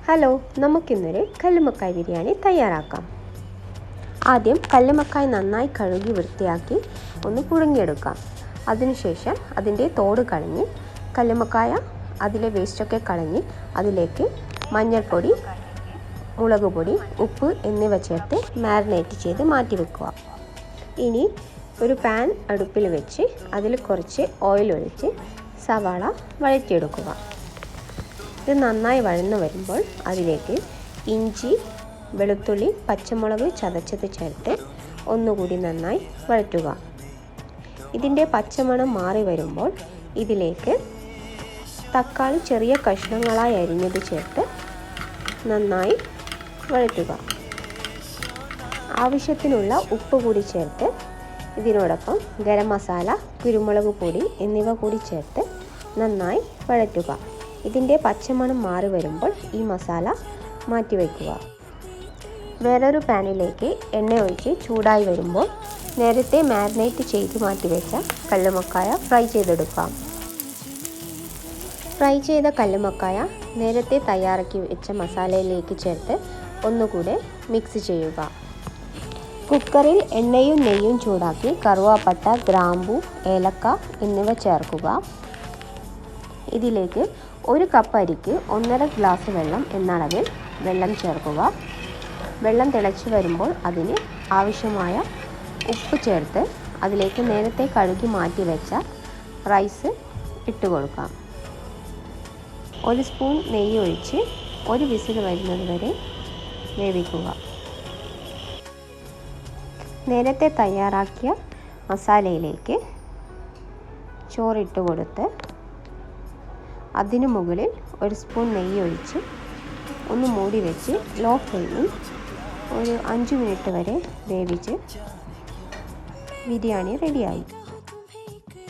Hello, നമുക്കിന്നൊരു കല്ലുമ്മക്കായ് ബിരിയാണി തയ്യാറാക്കാം. ആദ്യം കല്ലുമ്മക്കായ് നന്നായി കഴുകി വൃത്തിയാക്കി ഒന്ന് പുഴുങ്ങിയെടുക്കാം. അതിനുശേഷം അതിൻ്റെ തോട് കളഞ്ഞ് കല്ലുമ്മക്കായ അതിലെ വേസ്റ്റൊക്കെ കളഞ്ഞ് അതിലേക്ക് മഞ്ഞൾപ്പൊടി, മുളക് പൊടി, ഉപ്പ് എന്നിവ ചേർത്ത് മാരിനേറ്റ് ചെയ്ത് മാറ്റി വെക്കുക. ഇനി ഒരു പാൻ അടുപ്പിൽ വെച്ച് അതിൽ കുറച്ച് ഓയിൽ ഒഴിച്ച് സവാള വഴറ്റിയെടുക്കുക. ഇത് നന്നായി വഴന്നു വരുമ്പോൾ അതിലേക്ക് ഇഞ്ചി, വെളുത്തുള്ളി, പച്ചമുളക് ചതച്ചത് ചേർത്ത് ഒന്നുകൂടി നന്നായി വഴറ്റുക. ഇതിൻ്റെ പച്ചമണം മാറി വരുമ്പോൾ ഇതിലേക്ക് തക്കാളി ചെറിയ കഷ്ണങ്ങളായി അരിഞ്ഞത് ചേർത്ത് നന്നായി വഴറ്റുക. ആവശ്യത്തിനുള്ള ഉപ്പ് കൂടി ചേർത്ത് ഇതിനോടൊപ്പം ഗരം മസാല, കുരുമുളക് പൊടി എന്നിവ കൂടി ചേർത്ത് നന്നായി വഴറ്റുക. ഇതിൻ്റെ പച്ചമണം മാറി വരുമ്പോൾ ഈ മസാല മാറ്റി വയ്ക്കുക. വേറൊരു പാനിലേക്ക് എണ്ണ ഒഴിച്ച് ചൂടായി വരുമ്പോൾ നേരത്തെ മാരിനേറ്റ് ചെയ്ത് മാറ്റി വെച്ച കല്ലുമ്മക്കായ ഫ്രൈ ചെയ്തെടുക്കാം. ഫ്രൈ ചെയ്ത കല്ലുമ്മക്കായ നേരത്തെ തയ്യാറാക്കി വെച്ച മസാലയിലേക്ക് ചേർത്ത് ഒന്നുകൂടെ മിക്സ് ചെയ്യുക. കുക്കറിൽ എണ്ണയും നെയ്യും ചൂടാക്കി കറുവാപ്പട്ട, ഗ്രാമ്പൂ, ഏലക്ക എന്നിവ ചേർക്കുക. ഇതിലേക്ക് 1 കപ്പ് അരിക്ക് 1.5 ഗ്ലാസ് വെള്ളം എന്ന അളവിൽ വെള്ളം ചേർക്കുക. വെള്ളം തിളച്ച് വരുമ്പോൾ അതിന് ആവശ്യമായ ഉപ്പ് ചേർത്ത് അതിലേക്ക് നേരത്തെ കഴുകി മാറ്റി വെച്ച റൈസ് ഇട്ട് കൊടുക്കാം. 1 സ്പൂൺ നെയ്യ് ഒഴിച്ച് 1 വിസിൽ വരുന്നത് വരെ വേവിക്കുക. നേരത്തെ തയ്യാറാക്കിയ മസാലയിലേക്ക് ചോറിട്ട് കൊടുത്ത് അതിനു മുകളിൽ 1 സ്പൂൺ നെയ്യ് ഒഴിച്ച് ഒന്ന് മൂടി വെച്ച് ലോ ഫ്ലെയിമിൽ ഒരു 5 മിനിറ്റ് വരെ വേവിച്ച് ബിരിയാണി റെഡിയായി.